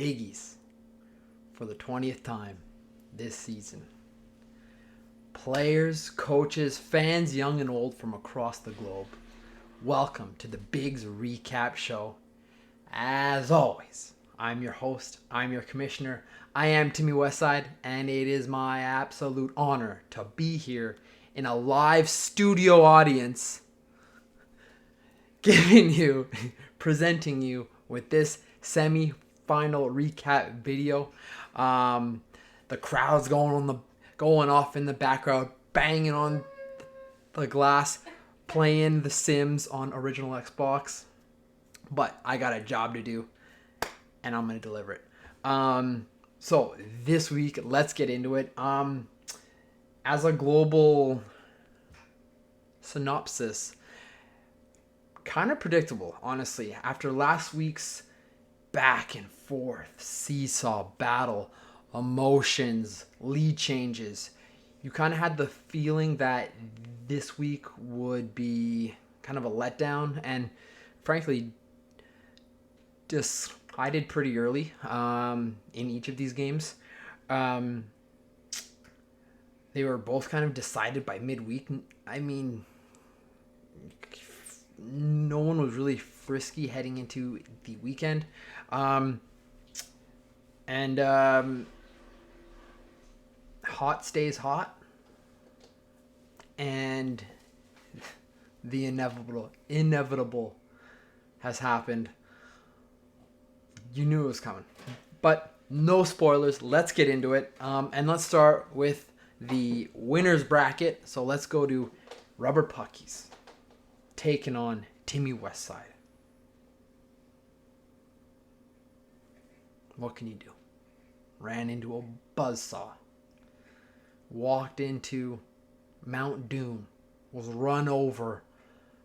biggies for the 20th time this season. Players, coaches, fans young and old from across the globe, welcome to the Bigs Recap Show. As always, I'm your host, I'm your commissioner, I am Timmy Westside, and it is my absolute honor to be here in a live studio audience presenting you with this semi-final recap video. The crowd's going off in the background, banging on the glass, playing The Sims on original Xbox. But I got a job to do, and I'm going to deliver it. So this week, let's get into it. As a global synopsis, kind of predictable, honestly. After last week's back and forth, seesaw battle, emotions, lead changes, you kind of had the feeling that this week would be kind of a letdown, and frankly, decided pretty early in each of these games. They were both kind of decided by midweek. I mean, no one was really frisky heading into the weekend. Hot stays hot. And the inevitable has happened. You knew it was coming. But no spoilers. Let's get into it. And let's start with the winner's bracket. So let's go to Rubber Puckies taking on Timmy Westside. What can you do? Ran into a buzzsaw. Walked into Mount Doom. Was run over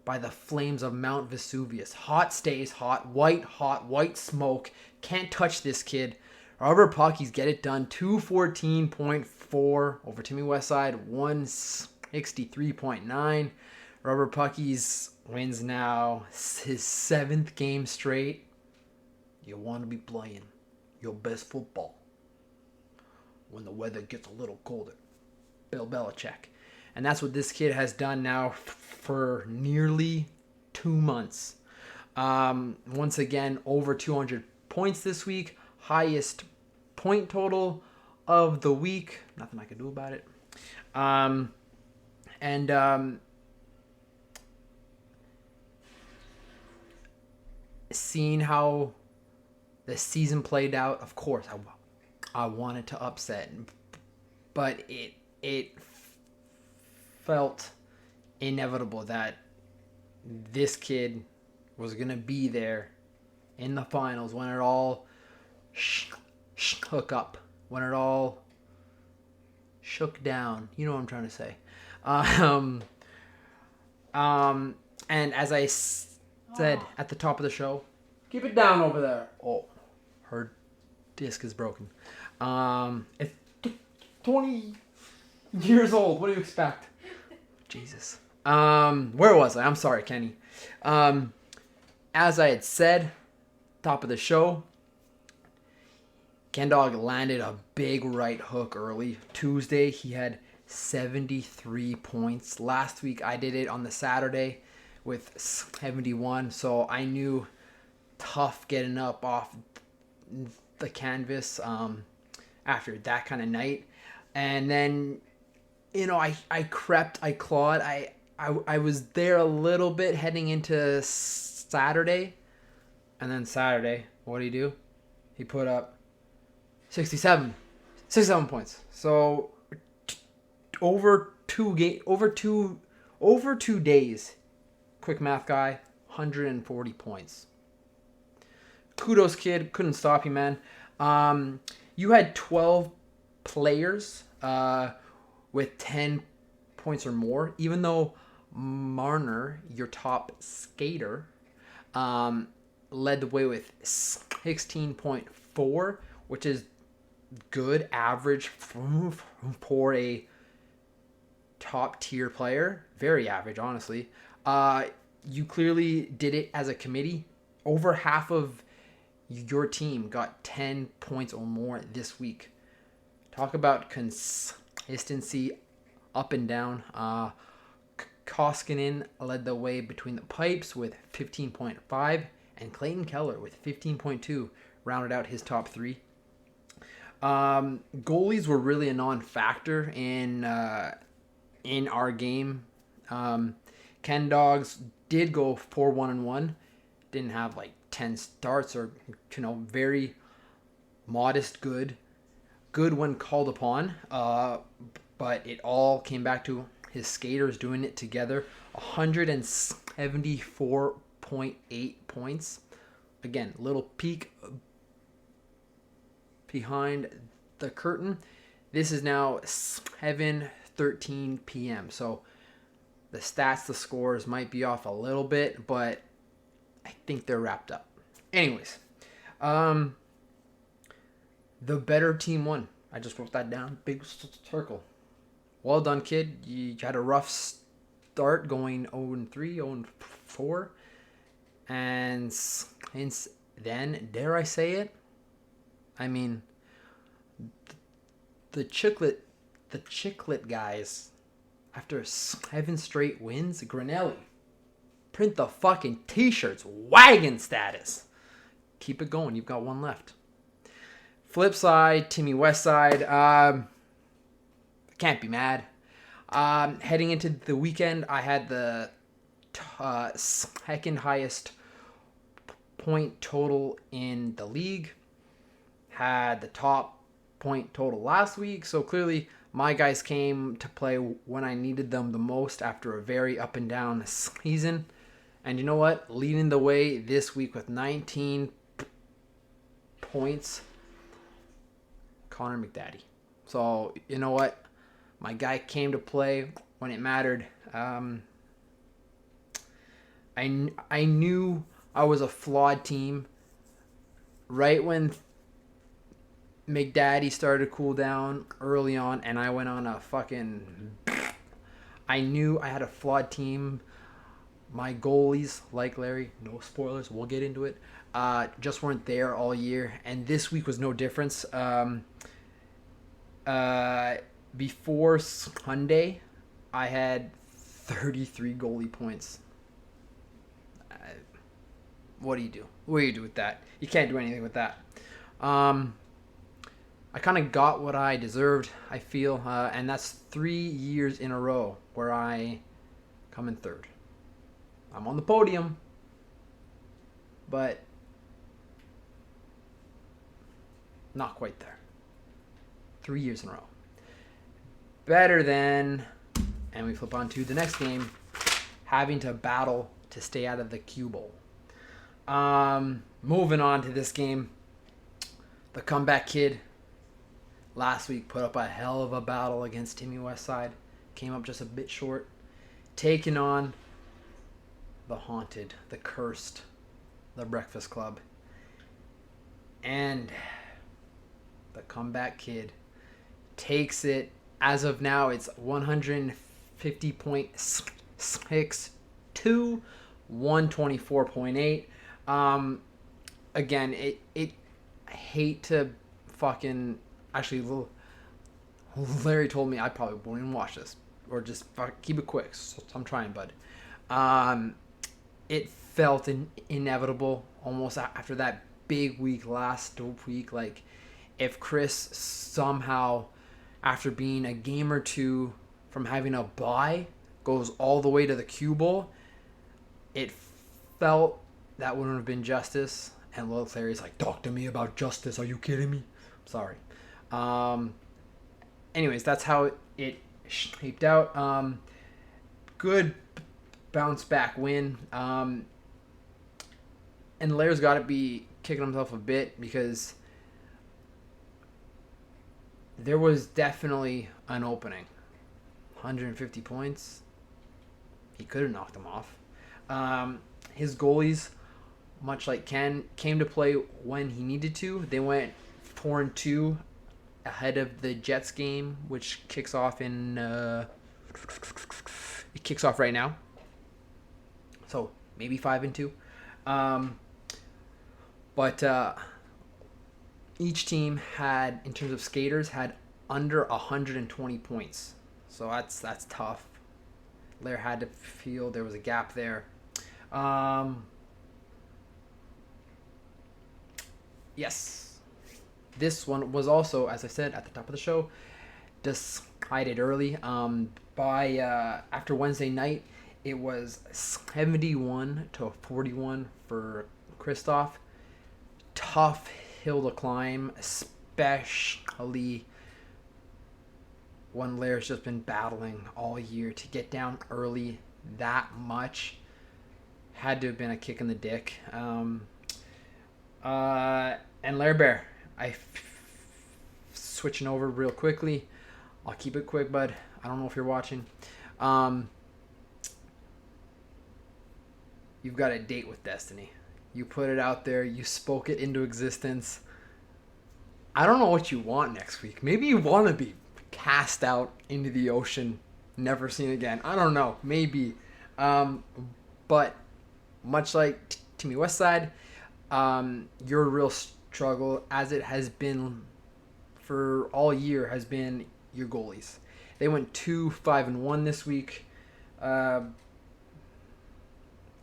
by the flames of Mount Vesuvius. Hot stays hot. White smoke. Can't touch this kid. Rubber Puckies get it done. 214.4 over Timmy Westside. 163.9. Rubber Puckies wins now his 7th game straight. You want to be playing your best football when the weather gets a little colder. Bill Belichick. And that's what this kid has done now for nearly 2 months. Once again, over 200 points this week. Highest point total of the week. Nothing I can do about it. Seeing how the season played out, of course, I wanted to upset, but it felt inevitable that this kid was going to be there in the finals when it all shook up, when it all shook down. You know what I'm trying to say. And as I said at the top of the show, keep it down over there. Oh, her disc is broken. It's 20 years old. What do you expect? Jesus. Where was I? I'm sorry, Kenny. As I had said, top of the show, Ken Dog landed a big right hook early. Tuesday, he had 73 points. Last week, I did it on the Saturday with 71, so I knew tough getting up off the canvas after that kind of night. And then, I clawed. I was there a little bit heading into Saturday. And then Saturday, what do? He put up 67 points. So over 2 days, quick math guy, 140 points. Kudos, kid. Couldn't stop you, man. You had 12 players with 10 points or more, even though Marner, your top skater, led the way with 16.4, which is good average for a top tier player. Very average, honestly. You clearly did it as a committee. Over half of your team got 10 points or more this week. Talk about consistency up and down. Koskinen led the way between the pipes with 15.5, and Clayton Keller with 15.2 rounded out his top three. Goalies were really a non-factor in our game. Ken Dogs did go 4-1-1. Didn't have like 10 starts or very modest good when called upon. But it all came back to his skaters doing it together. 174.8 points. Again, little peek behind the curtain. This is now 7:13 p.m. So the stats, the scores might be off a little bit, but I think they're wrapped up. Anyways, the better team won. I just wrote that down. Big circle. Well done, kid. You had a rough start going 0-3, 0-4. And since then, dare I say it? I mean, the Chiclet guys, after 7 straight wins, Granelli, print the fucking t-shirts, wagon status. Keep it going. You've got one left. Flip side, Timmy Westside. Can't be mad. Heading into the weekend, I had the second highest point total in the league. Had the top point total last week. So clearly my guys came to play when I needed them the most after a very up and down season. And you know what? Leading the way this week with 19 points, Connor McDaddy. So you know what? My guy came to play when it mattered. I knew I was a flawed team. Right when McDaddy started to cool down early on, and I went on a fucking... I knew I had a flawed team. My goalies, like Larry, no spoilers, we'll get into it, just weren't there all year. And this week was no difference. Before Sunday, I had 33 goalie points. What do you do? What do you do with that? You can't do anything with that. I kind of got what I deserved, I feel, and that's 3 years in a row where I come in third. I'm on the podium, but not quite there. 3 years in a row. Better than, and we flip on to the next game, having to battle to stay out of the Q Bowl. Moving on to this game, the comeback kid last week put up a hell of a battle against Timmy Westside. Came up just a bit short. Taking on the haunted, the cursed, the Breakfast Club. And the comeback kid takes it. As of now, it's 150.6 to 124.8. Again, I hate to fucking... Actually, Larry told me I probably won't even watch this. Or just keep it quick. So I'm trying, bud. It felt inevitable almost after that big week last week. Like, if Chris somehow, after being a game or two from having a bye, goes all the way to the Q Bowl, it felt that wouldn't have been justice. And Lil Larry's like, talk to me about justice. Are you kidding me? Sorry. Anyways, that's how it shaped out. Good bounce back win. And Larry's got to be kicking himself a bit because there was definitely an opening. 150 points. He could have knocked him off. His goalies, much like Ken, came to play when he needed to. They went 4-2 ahead of the Jets game, which kicks off in... it kicks off right now. So, maybe 5-2. But each team had, in terms of skaters, had under 120 points. So that's tough. Lair had to feel there was a gap there. Yes. This one was also, as I said at the top of the show, decided early. By after Wednesday night, it was 71-41 for Kristoff. Tough hill to climb, especially when Lair's just been battling all year to get down early that much. Had to have been a kick in the dick. And Lair Bear, switching over real quickly. I'll keep it quick, bud. I don't know if you're watching. You've got a date with Destiny. You put it out there. You spoke it into existence. I don't know what you want next week. Maybe you want to be cast out into the ocean, never seen again. I don't know. Maybe. But much like Timmy Westside, your real struggle, as it has been for all year, has been your goalies. They went 2-5-1 this week. I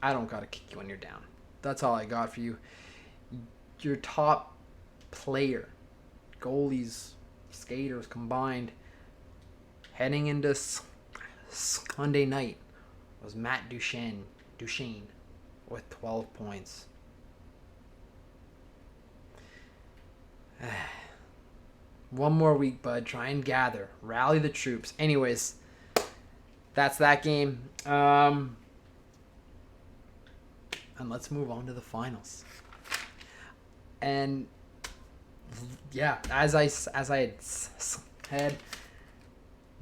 don't gotta kick you when you're down. That's all I got for you. Your top player, goalies, skaters combined, heading into Sunday night, was Matt Duchene with 12 points. One more week, bud. Try and gather. Rally the troops. Anyways, that's that game. And let's move on to the finals. And yeah, as I had said,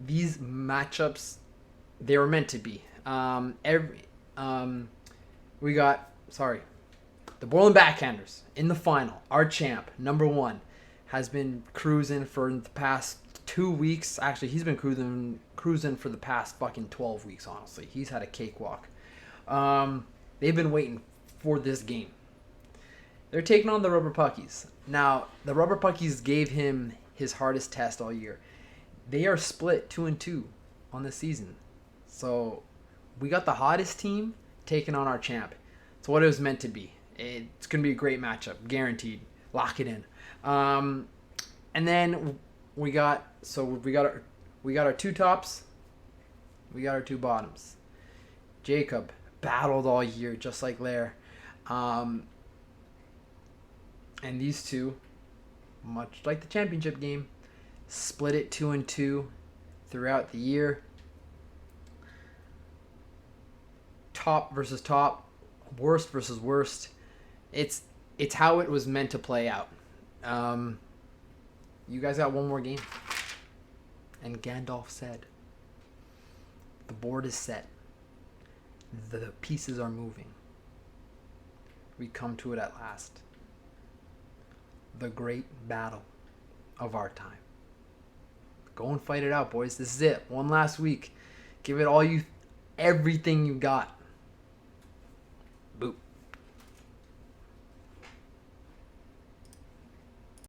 these matchups, they were meant to be. We got the Bourne Backhanders in the final. Our champ, number 1, has been cruising for the past 2 weeks. Actually, he's been cruising for the past fucking 12 weeks, honestly. He's had a cakewalk. They've been waiting for this game. They're taking on the Rubber Puckies. Now, the Rubber Puckies gave him his hardest test all year. They are split 2-2 on the season. So, we got the hottest team taking on our champ. It's what it was meant to be. It's going to be a great matchup. Guaranteed. Lock it in. And then we got our 2 tops. We got our 2 bottoms. Jacob battled all year, just like Lair. And these two, much like the championship game, split it 2-2 throughout the year. Top versus top, worst versus worst. It's how it was meant to play out. You guys got one more game. And Gandalf said, the board is set. The pieces are moving. We come to it at last. The great battle of our time. Go and fight it out, boys. This is it. One last week. Give it everything you got.